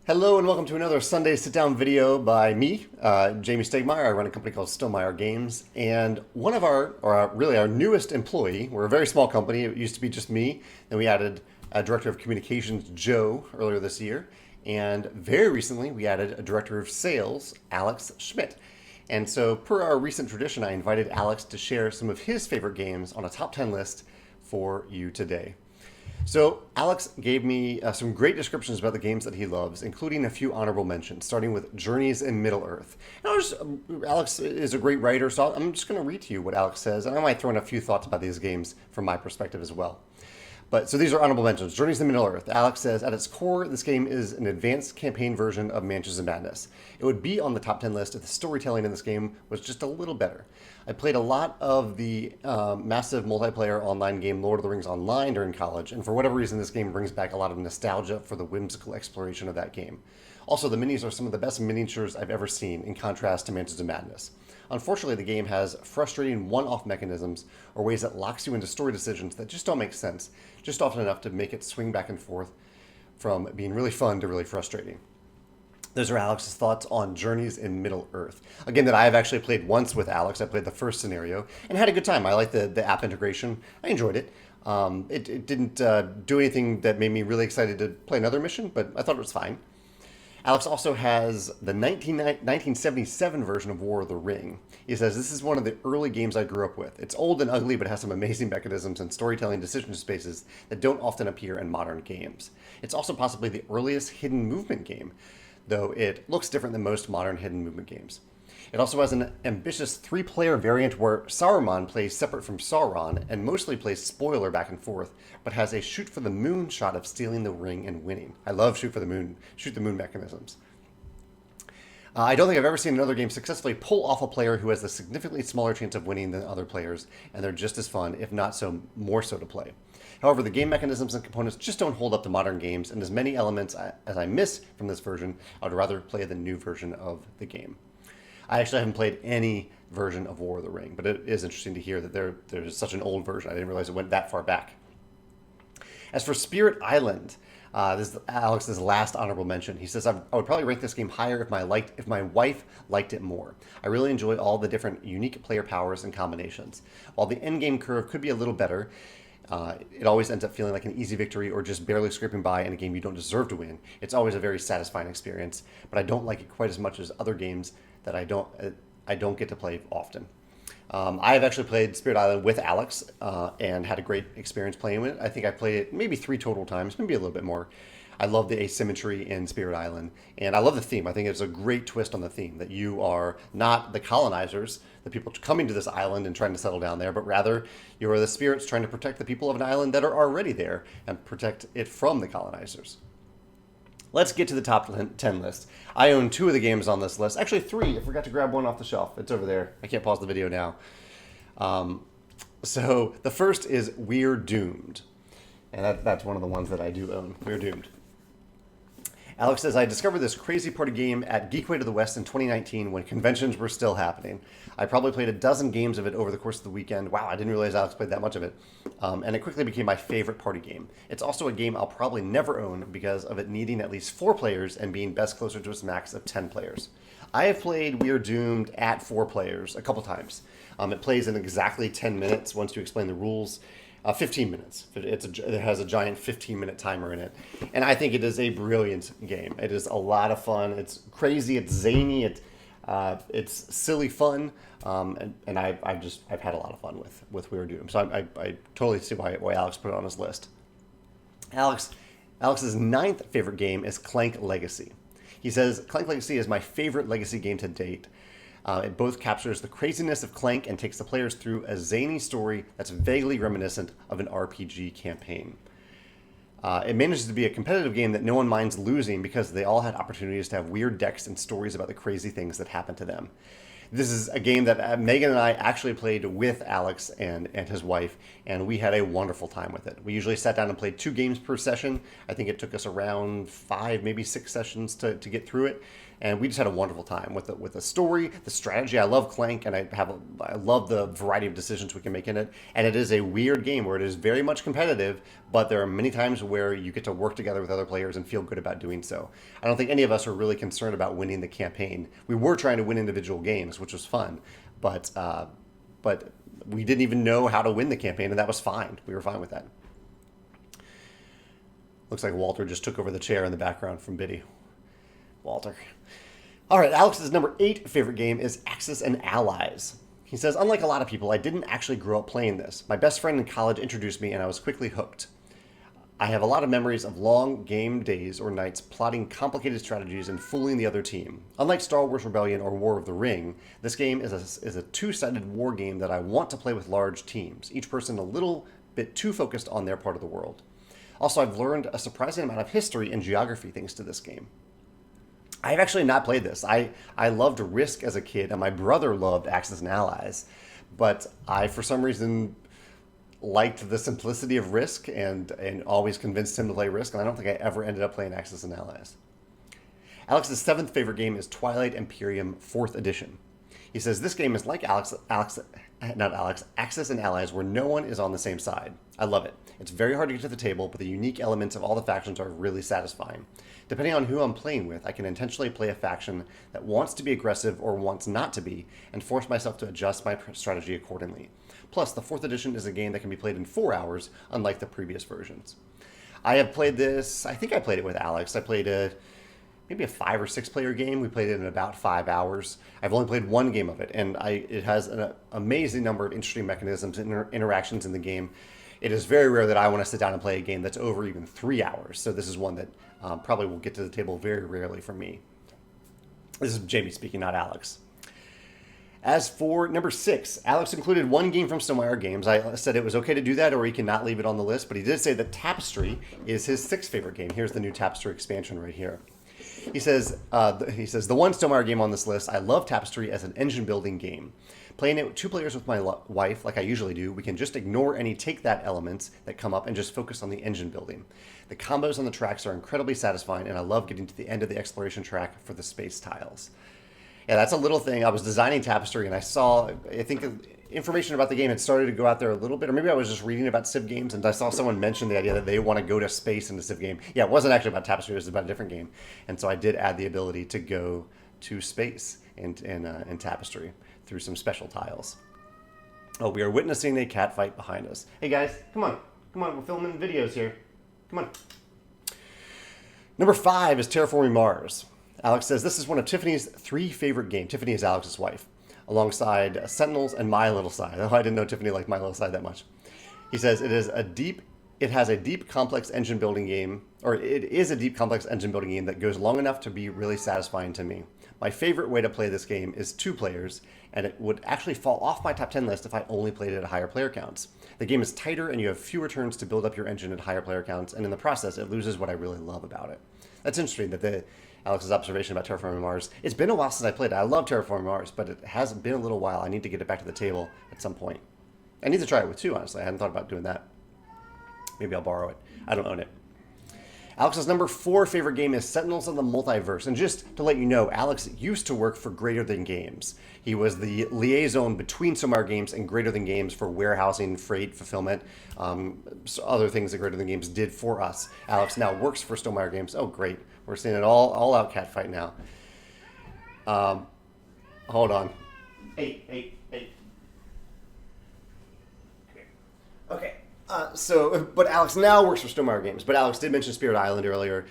Hello and welcome to another Sunday sit-down video by me, Jamie Stegmaier. I run a company called Stonemaier Games, and one of really our newest employee. We're a very small company. It used to be just me. Then we added a director of communications, Joe, earlier this year, and very recently we added a director of sales, Alex Schmidt. And so, per our recent tradition, I invited Alex to share some of his favorite games on a top 10 list for you today. So Alex gave me some great descriptions about the games that he loves, including a few honorable mentions, starting with Journeys in Middle-earth. Alex is a great writer, so I'm just going to read to you what Alex says, and I might throw in a few thoughts about these games from my perspective as well. So these are honorable mentions. Journeys in Middle-earth. Alex says, at its core, this game is an advanced campaign version of Mansions of Madness. It would be on the top 10 list if the storytelling in this game was just a little better. I played a lot of the massive multiplayer online game Lord of the Rings Online during college, and for whatever reason, this game brings back a lot of nostalgia for the whimsical exploration of that game. Also, the minis are some of the best miniatures I've ever seen, in contrast to Mansions of Madness. Unfortunately, the game has frustrating one-off mechanisms or ways that locks you into story decisions that just don't make sense, just often enough to make it swing back and forth from being really fun to really frustrating. Those are Alex's thoughts on Journeys in Middle-earth. Again, that I have actually played once with Alex. I played the first scenario and had a good time. I liked the app integration. I enjoyed it. It didn't do anything that made me really excited to play another mission, but I thought it was fine. Alex also has the 1977 version of War of the Ring. He says, this is one of the early games I grew up with. It's old and ugly, but has some amazing mechanisms and storytelling decision spaces that don't often appear in modern games. It's also possibly the earliest hidden movement game, though it looks different than most modern hidden movement games. It also has an ambitious 3-player variant where Saruman plays separate from Sauron and mostly plays spoiler back and forth, but has a shoot for the moon shot of stealing the ring and winning. I love shoot the moon mechanisms. I don't think I've ever seen another game successfully pull off a player who has a significantly smaller chance of winning than other players, and they're just as fun, if not so more so to play. However, the game mechanisms and components just don't hold up to modern games, and as many elements as I miss from this version, I would rather play the new version of the game. I actually haven't played any version of War of the Ring, but it is interesting to hear that there's such an old version. I didn't realize it went that far back. As for Spirit Island, this is Alex's last honorable mention. He says, I would probably rank this game higher if my wife liked it more. I really enjoy all the different unique player powers and combinations. While the endgame curve could be a little better, it always ends up feeling like an easy victory or just barely scraping by in a game you don't deserve to win. It's always a very satisfying experience, but I don't like it quite as much as other games that I don't get to play often. I have actually played Spirit Island with Alex and had a great experience playing with it. I think I played it maybe 3 total times, maybe a little bit more. I love the asymmetry in Spirit Island, and I love the theme. I think it's a great twist on the theme, that you are not the colonizers, the people coming to this island and trying to settle down there, but rather you are the spirits trying to protect the people of an island that are already there and protect it from the colonizers. Let's get to the top 10 list. I own 2 of the games on this list. Actually 3. I forgot to grab one off the shelf. It's over there. I can't pause the video now. So the first is We're Doomed. And that's one of the ones that I do own. We're Doomed. Alex says, I discovered this crazy party game at Geekway to the West in 2019 when conventions were still happening. I probably played a dozen games of it over the course of the weekend. Wow, I didn't realize Alex played that much of it. And it quickly became my favorite party game. It's also a game I'll probably never own because of it needing at least 4 players and being best closer to its max of 10 players. I have played We Are Doomed at 4 players a couple times. It plays in exactly 10 minutes once you explain the rules. 15 minutes. It has a giant 15-minute timer in it. And I think it is a brilliant game. It is a lot of fun. It's crazy. It's zany. It's silly fun. And I've had a lot of fun with We Are Doomed. So I totally see why Alex put it on his list. Alex's 9th favorite game is Clank Legacy. He says, Clank Legacy is my favorite Legacy game to date. It both captures the craziness of Clank and takes the players through a zany story that's vaguely reminiscent of an RPG campaign. It manages to be a competitive game that no one minds losing because they all had opportunities to have weird decks and stories about the crazy things that happened to them. This is a game that Megan and I actually played with Alex and his wife, and we had a wonderful time with it. We usually sat down and played 2 games per session. I think it took us around 5, maybe 6 sessions to get through it. And we just had a wonderful time with the story, the strategy. I love Clank, and I love the variety of decisions we can make in it. And it is a weird game where it is very much competitive, but there are many times where you get to work together with other players and feel good about doing so. I don't think any of us are really concerned about winning the campaign. We were trying to win individual games, which was fun, but we didn't even know how to win the campaign, and that was fine. We were fine with that. Looks like Walter just took over the chair in the background from Biddy. Walter. All right, Alex's number 8 favorite game is Axis and Allies. He says, unlike a lot of people, I didn't actually grow up playing this. My best friend in college introduced me, and I was quickly hooked. I have a lot of memories of long game days or nights plotting complicated strategies and fooling the other team. Unlike Star Wars Rebellion or War of the Ring, this game is a two-sided war game that I want to play with large teams, each person a little bit too focused on their part of the world. Also, I've learned a surprising amount of history and geography thanks to this game. I've actually not played this. I loved Risk as a kid, and my brother loved Axis and Allies, but I, for some reason, liked the simplicity of Risk and always convinced him to play Risk, and I don't think I ever ended up playing Axis and Allies. Alex's 7th favorite game is Twilight Imperium 4th Edition. He says, this game is like Axis and Allies, where no one is on the same side. I love it. It's very hard to get to the table, but the unique elements of all the factions are really satisfying. Depending on who I'm playing with, I can intentionally play a faction that wants to be aggressive or wants not to be, and force myself to adjust my strategy accordingly. Plus, the 4th edition is a game that can be played in 4 hours, unlike the previous versions. I have played this, I think I played it with Alex. I played maybe a 5 or 6 player game. We played it in about 5 hours. I've only played one game of it, and it has an amazing number of interesting mechanisms and interactions in the game. It is very rare that I want to sit down and play a game that's over even 3 hours, so this is one that probably will get to the table very rarely for me. This is Jamie speaking, not Alex. As for number 6, Alex included one game from Stonemaier Games. I said it was okay to do that, or he cannot leave it on the list, but he did say that Tapestry is his 6th favorite game. Here's the new Tapestry expansion right here. He says, the one Stonemaier game on this list, I love Tapestry as an engine building game. Playing it with 2 players with my wife, like I usually do, we can just ignore any take that elements that come up and just focus on the engine building. The combos on the tracks are incredibly satisfying, and I love getting to the end of the exploration track for the space tiles. Yeah, that's a little thing. I was designing Tapestry, and I think information about the game had started to go out there a little bit, or maybe I was just reading about Civ games, and I saw someone mention the idea that they want to go to space in the Civ game. Yeah, it wasn't actually about Tapestry, it was about a different game. And so I did add the ability to go to space in Tapestry through some special tiles. Oh, we are witnessing a cat fight behind us. Hey guys, come on, we're filming videos here. Come on. Number 5 is Terraforming Mars. Alex says, this is one of Tiffany's 3 favorite games. Tiffany is Alex's wife, alongside Sentinels and My Little Side. Oh, I didn't know Tiffany liked My Little Side that much. He says, it is a deep, complex engine building game, or it is a deep, complex engine building game that goes long enough to be really satisfying to me. My favorite way to play this game is 2 players, and it would actually fall off my top 10 list if I only played it at higher player counts. The game is tighter, and you have fewer turns to build up your engine at higher player counts, and in the process, it loses what I really love about it. That's interesting that Alex's observation about Terraforming Mars. It's been a while since I played it. I love Terraforming Mars, but it has been a little while. I need to get it back to the table at some point. I need to try it with 2, honestly. I hadn't thought about doing that. Maybe I'll borrow it. I don't own it. Alex's number 4 favorite game is Sentinels and the Multiverse. And just to let you know, Alex used to work for Greater Than Games. He was the liaison between Stonemaier Games and Greater Than Games for warehousing, freight, fulfillment, other things that Greater Than Games did for us. Alex now works for Stonemaier Games. Oh, great. We're seeing an all-out cat fight now. Hold on. Hey. Okay. But Alex now works for Stonemaier Games. But Alex did mention Spirit Island earlier.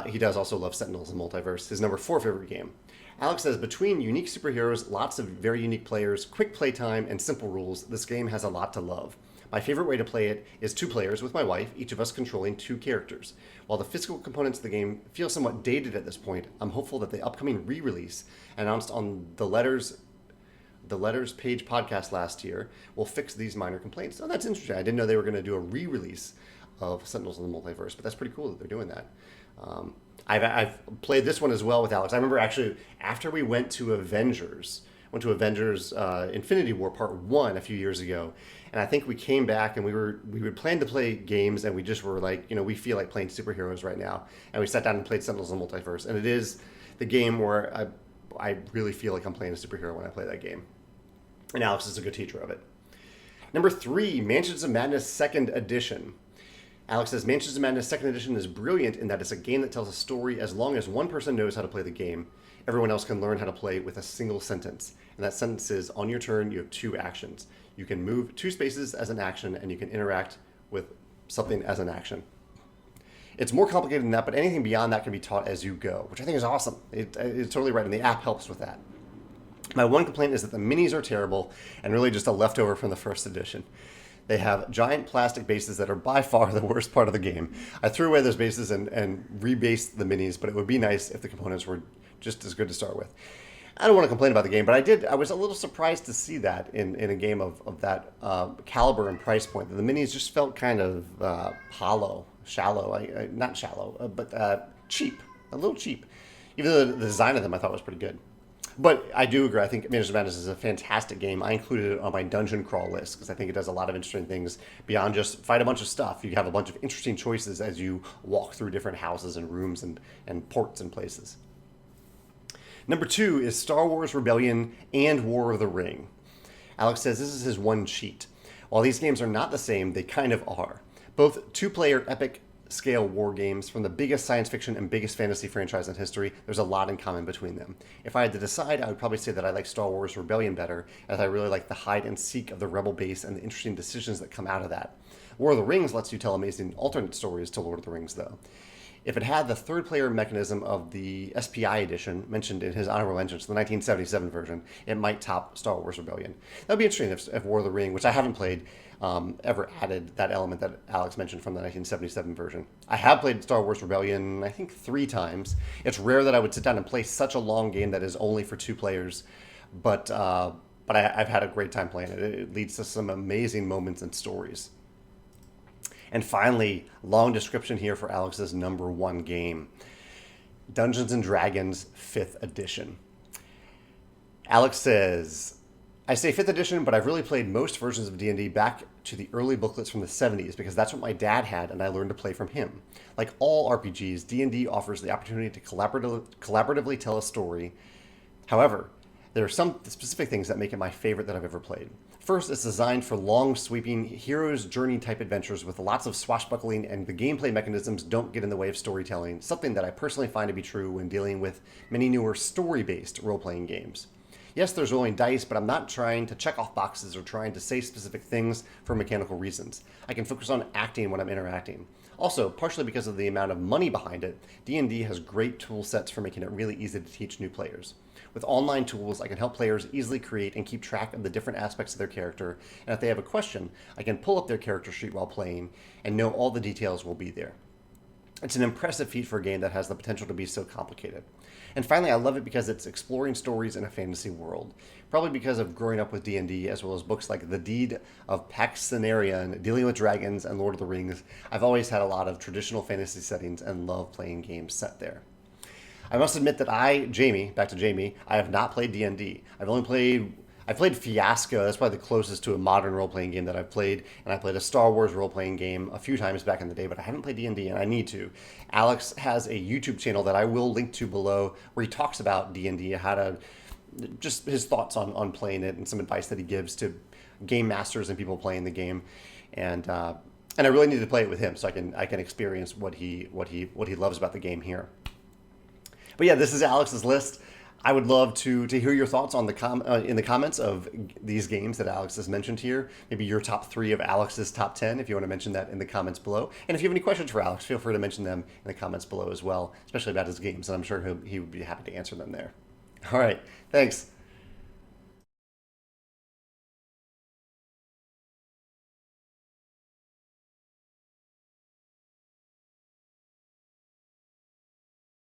He does also love Sentinels and Multiverse, his number 4 favorite game. Alex says, between unique superheroes, lots of very unique players, quick playtime, and simple rules, this game has a lot to love. My favorite way to play it is 2 players with my wife, each of us controlling 2 characters. While the physical components of the game feel somewhat dated at this point, I'm hopeful that the upcoming re-release, announced on the Letters Page podcast last year, will fix these minor complaints. So that's interesting. I didn't know they were going to do a re-release of Sentinels in the Multiverse, but that's pretty cool that they're doing that. I've played this one as well with Alex. I remember actually after we went to Avengers Infinity War Part 1 a few years ago, and I think we came back and we would plan to play games, and we just were like, we feel like playing superheroes right now, and we sat down and played Sentinels in the Multiverse, and the game where I really feel like I'm playing a superhero when I play that game. And Alex is a good teacher of it. Number 3, Mansions of Madness 2nd Edition. Alex says, Mansions of Madness 2nd Edition is brilliant in that it's a game that tells a story as long as one person knows how to play the game. Everyone else can learn how to play with a single sentence. And that sentence is, on your turn, you have 2 actions. You can move 2 spaces as an action, and you can interact with something as an action. It's more complicated than that, but anything beyond that can be taught as you go, which I think is awesome. It's totally right, and the app helps with that. My one complaint is that the minis are terrible and really just a leftover from the first edition. They have giant plastic bases that are by far the worst part of the game. I threw away those bases and rebased the minis, but it would be nice if the components were just as good to start with. I don't want to complain about the game, but I was a little surprised to see that in a game of that caliber and price point. The minis just felt kind of shallow, not shallow, but cheap, a little cheap. Even though the design of them I thought was pretty good. But I do agree. I think Mansions of Madness is a fantastic game. I included it on my dungeon crawl list because I think it does a lot of interesting things beyond just fight a bunch of stuff. You have a bunch of interesting choices as you walk through different houses and rooms and ports and places. Number 2 is Star Wars Rebellion and War of the Ring. Alex says this is his one cheat. While these games are not the same, they kind of are. Both 2-player epic scale war games from the biggest science fiction and biggest fantasy franchise in history. There's a lot in common between them. If I had to decide, I would probably say that I like Star Wars Rebellion better, as I really like the hide and seek of the rebel base and the interesting decisions that come out of that. War of the Rings lets you tell amazing alternate stories to Lord of the Rings, though. If it had the 3rd-player mechanism of the SPI edition mentioned in his honorable mentions, the 1977 version, it might top Star Wars Rebellion. That would be interesting if War of the Ring, which I haven't played, ever added that element that Alex mentioned from the 1977 version. I have played Star Wars Rebellion, I think 3 times. It's rare that I would sit down and play such a long game that is only for 2 players, but I've had a great time playing it. It leads to some amazing moments and stories. And finally, long description here for Alex's number 1 game, Dungeons & Dragons 5th Edition. Alex says, I say 5th edition, but I've really played most versions of D&D back to the early booklets from the 70s because that's what my dad had and I learned to play from him. Like all RPGs, D&D offers the opportunity to collaboratively tell a story. However, there are some specific things that make it my favorite that I've ever played. First, it's designed for long, sweeping, hero's journey type adventures with lots of swashbuckling, and the gameplay mechanisms don't get in the way of storytelling, something that I personally find to be true when dealing with many newer story-based role-playing games. Yes, there's rolling dice, but I'm not trying to check off boxes or trying to say specific things for mechanical reasons. I can focus on acting when I'm interacting. Also, partially because of the amount of money behind it, D&D has great tool sets for making it really easy to teach new players. With online tools, I can help players easily create and keep track of the different aspects of their character, and if they have a question, I can pull up their character sheet while playing and know all the details will be there. It's an impressive feat for a game that has the potential to be so complicated. And finally, I love it because it's exploring stories in a fantasy world. Probably because of growing up with D&D, as well as books like The Deed of Paxenarian, Dealing with Dragons, and Lord of the Rings, I've always had a lot of traditional fantasy settings and love playing games set there. I must admit that back to Jamie, I have not played D&D. I've played Fiasco. That's probably the closest to a modern role-playing game that I've played. And I played a Star Wars role-playing game a few times back in the day, but I haven't played D&D, and I need to. Alex has a YouTube channel that I will link to below where he talks about D&D, just his thoughts on playing it and some advice that he gives to game masters and people playing the game. And I really need to play it with him so I can experience what he loves about the game here. But yeah, this is Alex's list. I would love to hear your thoughts on in the comments of these games that Alex has mentioned here. Maybe your top 3 of Alex's top 10, if you want to mention that in the comments below. And if you have any questions for Alex, feel free to mention them in the comments below as well, especially about his games, and I'm sure he would be happy to answer them there. All right, thanks.